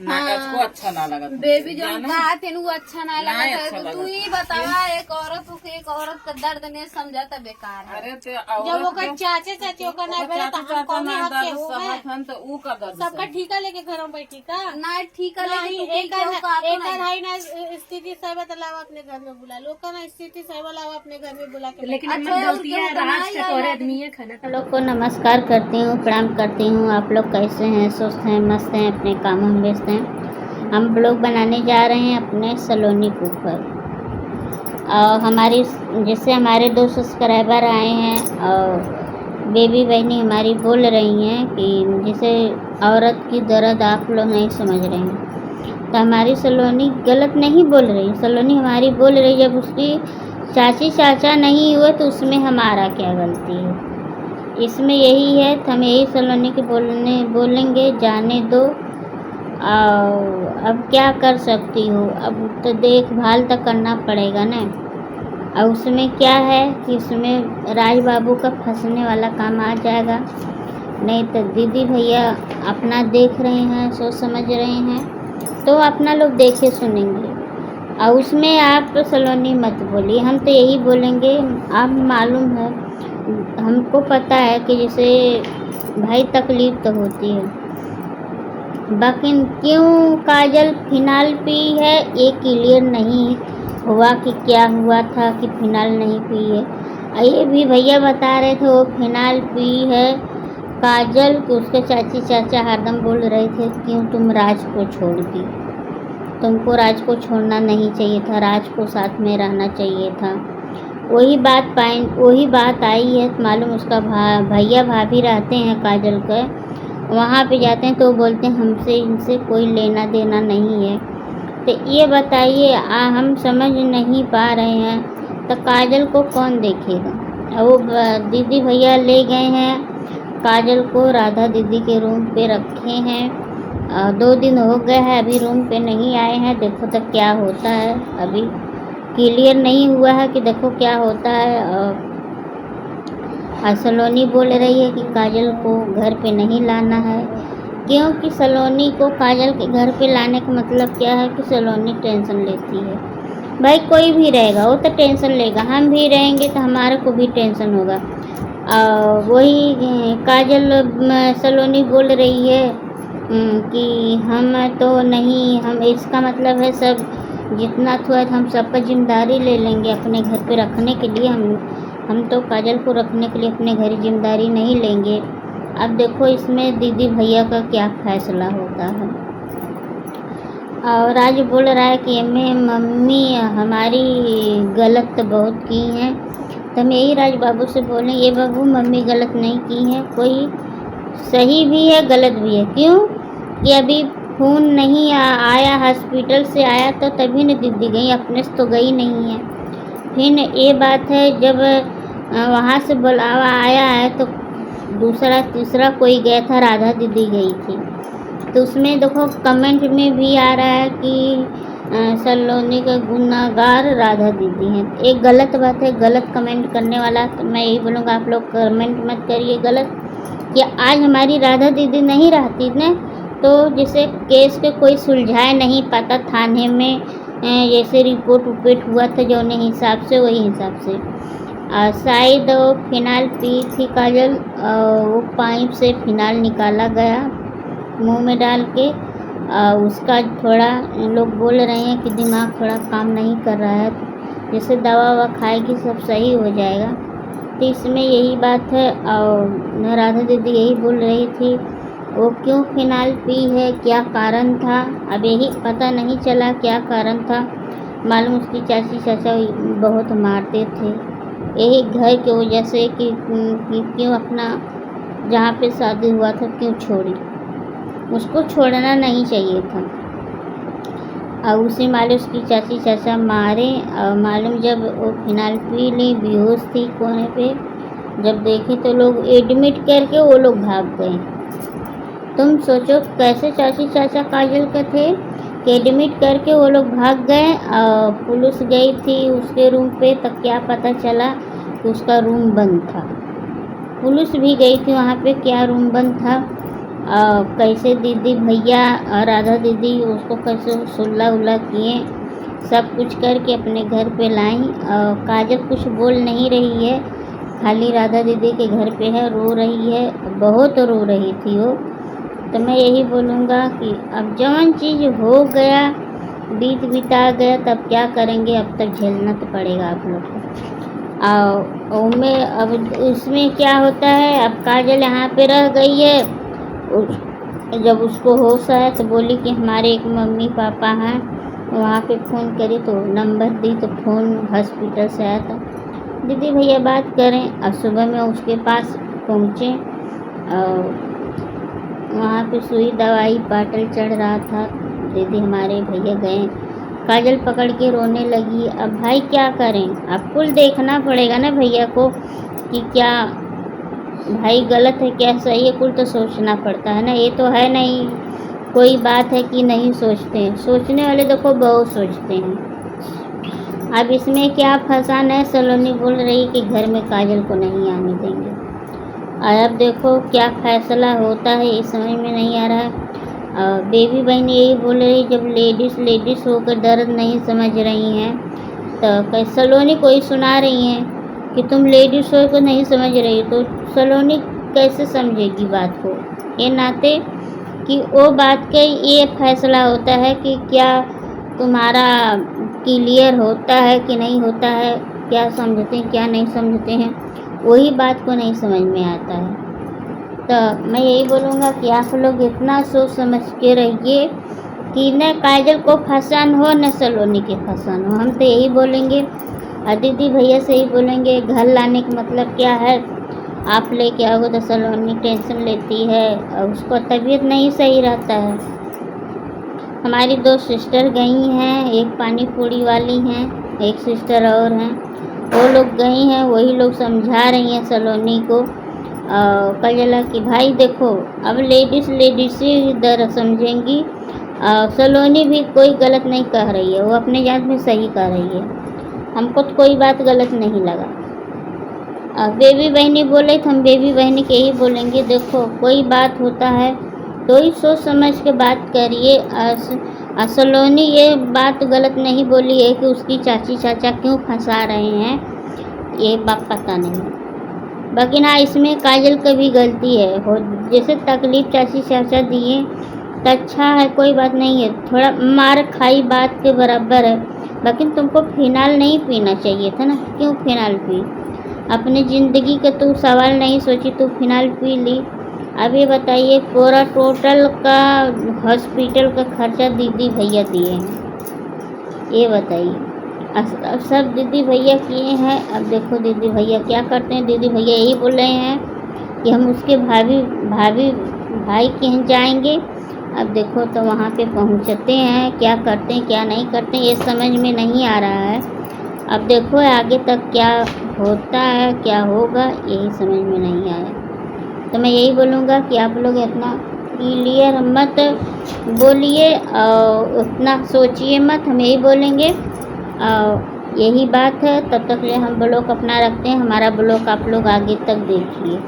नाटक को अच्छा ना लगा था। बेबी जो जाना? कहा थे वो अच्छा ना लगा नहीं था। अच्छा तो लगा तू ही था। बतावा एक औरत का दर्द नहीं समझाता बेकार है। अरे ते जब ओकर चाचे चाची ओकर नहीं पहले तो हम कौने हक के हो गए समर्थन तो ऊ का दर्द सबका सही। ठीका लेके घरों बैठी का ना ठीक है नहीं लेकिन एक है ना स्थिति सही बतलावा अपने घर में बुला लोग का ना स्थिति सही बतलावा अपने घर में बुला के लेकिन गलती है राज का तोरे आदमी है खाना। आप लोग को नमस्कार करती हूँ, प्रणाम करती हूँ। आप लोग कैसे हैं? स्वस्थ हैं, मस्त हैं, अपने कामों में व्यस्त हैं। हम ब्लॉग बनाने जा रहे हैं अपने सलोनी के ऊपर। और हमारी जैसे हमारे 2 सब्सक्राइबर आए हैं और बेबी बहनी हमारी बोल रही हैं कि जैसे औरत की दर्द आप लोग नहीं समझ रहे हैं, तो हमारी सलोनी गलत नहीं बोल रही। सलोनी हमारी बोल रही जब उसकी चाची चाचा नहीं हुए तो उसमें हमारा क्या गलती है। इसमें यही है तो हम यही सलोनी के बोलेंगे जाने दो। और अब क्या कर सकती हो, अब तो देखभाल तो करना पड़ेगा ना। और उसमें क्या है कि उसमें राज बाबू का फंसने वाला काम आ जाएगा। नहीं तो दीदी भैया अपना देख रहे हैं, सोच समझ रहे हैं, तो अपना लोग देखे सुनेंगे। और उसमें आप सलोनी मत बोलिए, हम तो यही बोलेंगे। आप मालूम है, हमको पता है कि जैसे भाई तकलीफ़ तो होती है, बाकी क्यों काजल फिनाल पी है ये क्लियर नहीं हुआ कि क्या हुआ था कि फिनाल नहीं पी है। ये भी भैया बता रहे थे वो फिनाल पी है काजल कि उसके चाची चाचा हरदम बोल रहे थे क्यों तुम राज को छोड़ दी। तुमको राज को छोड़ना नहीं चाहिए था, राज को साथ में रहना चाहिए था। वही बात आई है। मालूम उसका भैया भाभी रहते हैं काजल के, वहाँ पे जाते हैं तो वो बोलते हैं हमसे इनसे कोई लेना देना नहीं है। तो ये बताइए हम समझ नहीं पा रहे हैं तो काजल को कौन देखेगा। वो दीदी भैया ले गए हैं काजल को, राधा दीदी के रूम पे रखे हैं। 2 दिन हो गए हैं अभी रूम पे नहीं आए हैं। देखो तो क्या होता है, अभी क्लियर नहीं हुआ है कि देखो क्या होता है। सलोनी बोल रही है कि काजल को घर पे नहीं लाना है, क्योंकि सलोनी को काजल के घर पे लाने का मतलब क्या है कि सलोनी टेंशन लेती है। भाई कोई भी रहेगा वो तो टेंशन लेगा, हम भी रहेंगे तो हमारे को भी टेंशन होगा। वही काजल सलोनी बोल रही है कि हम तो नहीं, हम इसका मतलब है सब जितना थोड़ा हम सबका जिम्मेदारी ले लेंगे अपने घर पे रखने के लिए। हम तो काजल को रखने के लिए अपने घर जिम्मेदारी नहीं लेंगे। अब देखो इसमें दीदी भैया का क्या फैसला होता है। और राज बोल रहा है कि मम्मी हमारी गलत तो बहुत की हैं। तो हम यही राज बाबू से बोलें ये बाबू मम्मी गलत नहीं की हैं, कोई सही भी है गलत भी है। क्यों कि अभी खून नहीं आया, हॉस्पिटल से आया तो तभी न दीदी गई, अपने से तो गई नहीं है। फिर ये बात है जब वहाँ से बुलावा आया है तो दूसरा तीसरा कोई गया था, राधा दीदी गई थी। तो उसमें देखो कमेंट में भी आ रहा है कि सलोनी का गुनाहगार राधा दीदी हैं। एक गलत बात है, गलत कमेंट करने वाला तो मैं यही बोलूँगा आप लोग कमेंट मत करिए गलत। कि आज हमारी राधा दीदी नहीं रहती न तो जैसे केस के कोई सुलझाए नहीं पाता थाने में, जैसे रिपोर्ट उपेट हुआ था जो हिसाब से वही हिसाब से शायद वो फिनाल पी थी काजल, वो पाइप से फिनाल निकाला गया मुंह में डाल के। उसका थोड़ा लोग बोल रहे हैं कि दिमाग थोड़ा काम नहीं कर रहा है, जैसे दवा ववा खाएगी सब सही हो जाएगा। तो इसमें यही बात है। और राधा दीदी यही बोल रही थी वो क्यों फिनाल पी है, क्या कारण था, अब यही पता नहीं चला क्या कारण था। मालूम उसकी चाची चाचा बहुत मारते थे यही घर की वजह से कि क्यों अपना जहाँ पे शादी हुआ था क्यों छोड़ी, उसको छोड़ना नहीं चाहिए था। और उसी मालूम उसकी चाची चाचा मारे। और मालूम जब वो फिनाल पी ली बेहोश थी कोने पे, जब देखे तो लोग एडमिट करके वो लोग भाग गए। तुम सोचो कैसे चाची चाचा काजल के थे कि एडमिट करके वो लोग भाग गए। पुलिस गई थी उसके रूम पे तब क्या पता चला कि उसका रूम बंद था। पुलिस भी गई थी वहाँ पे, क्या रूम बंद था कैसे दीदी भैया और राधा दीदी उसको कैसे सुल्ला उल्ला किए, सब कुछ करके अपने घर पे लाई। और काजल कुछ बोल नहीं रही है, खाली राधा दीदी के घर पे है, रो रही है, बहुत रो रही थी वो। तो मैं यही बोलूँगा कि अब जौन चीज़ हो गया बीत बिता गया, तब क्या करेंगे, अब तक झेलना तो पड़ेगा आप लोग को। और में अब इसमें क्या होता है, अब काजल यहाँ पे रह गई है। जब उसको होश आया तो बोली कि हमारे एक मम्मी पापा हैं, वहाँ पे फ़ोन करी तो नंबर दी तो फ़ोन हॉस्पिटल से आया था, दीदी भैया बात करें। और सुबह में उसके पास पहुँचे और वहाँ पे सुई दवाई पाटल चढ़ रहा था, दीदी हमारे भैया गए, काजल पकड़ के रोने लगी। अब भाई क्या करें, अब कुल देखना पड़ेगा ना भैया को कि क्या भाई गलत है क्या सही है, कुल तो सोचना पड़ता है ना। ये तो है नहीं कोई बात है कि नहीं सोचते हैं, सोचने वाले देखो बहुत सोचते हैं। अब इसमें क्या फंसान है, सलोनी बोल रही कि घर में काजल को नहीं आने देंगे। और अब देखो क्या फैसला होता है ये समझ में नहीं आ रहा है। बेबी बहन यही बोल रही, जब लेडीज़ होकर दर्द नहीं समझ रही हैं तो सलोनी कोई सुना रही हैं कि तुम लेडीज़ होकर नहीं समझ रही, तो सलोनी कैसे समझेगी बात को। ये नाते कि वो बात के ये फैसला होता है कि क्या तुम्हारा क्लियर होता है कि नहीं होता है, क्या समझते हैं क्या नहीं समझते हैं, वही बात को नहीं समझ में आता है। तो मैं यही बोलूँगा कि आप लोग इतना सोच समझ के रहिए कि न काजल को फंसान हो न सलोनी के फंसान हो। हम तो यही बोलेंगे और दीदी भैया से ही बोलेंगे, घर लाने का मतलब क्या है, आप लेके आओगे तो सलोनी टेंशन लेती है और उसको तबीयत नहीं सही रहता है। हमारी 2 सिस्टर गई हैं, एक पानी पूरी वाली हैं, एक सिस्टर और हैं, वो लोग गई हैं, वही लोग समझा रही हैं सलोनी को। काजला कि भाई देखो अब लेडीज़ ही इधर समझेंगी, सलोनी भी कोई गलत नहीं कह रही है, वो अपने जात में सही कह रही है, हमको तो कोई बात गलत नहीं लगा। बेबी बहनी बोले तो हम बेबी बहनी के ही बोलेंगे, देखो कोई बात होता है तो ही सोच समझ के बात करिए। सलोनी ये बात गलत नहीं बोली है कि उसकी चाची चाचा क्यों फंसा रहे हैं, ये बात पता नहीं। बाकी हाँ इसमें काजल की भी गलती है, हो जैसे तकलीफ़ चाची चाचा दिए तो अच्छा है, कोई बात नहीं है, थोड़ा मार खाई बात के बराबर है। लेकिन तुमको फिनाल नहीं पीना चाहिए था ना, क्यों फिनाल पी, अपनी ज़िंदगी का तू सवाल नहीं सोची, तू फिनाल पी ली। अभी बताइए पूरा टोटल का हॉस्पिटल का खर्चा दीदी भैया दिए हैं, ये बताइए। अब सब दीदी भैया किए हैं। अब देखो दीदी भैया क्या करते हैं, दीदी भैया यही बोल रहे हैं कि हम उसके भाई के यहाँ जाएंगे। अब देखो तो वहाँ पे पहुँचते हैं, क्या करते हैं क्या नहीं करते हैं ये समझ में नहीं आ रहा है। अब देखो आगे तक क्या होता है क्या होगा यही समझ में नहीं आया। तो मैं यही बोलूँगा कि आप लोग इतना क्लियर मत बोलिए और उतना सोचिए मत, हम यही बोलेंगे। यही बात है, तब तक हम ब्लॉग अपना रखते हैं, हमारा ब्लॉग आप लोग आगे तक देखिए।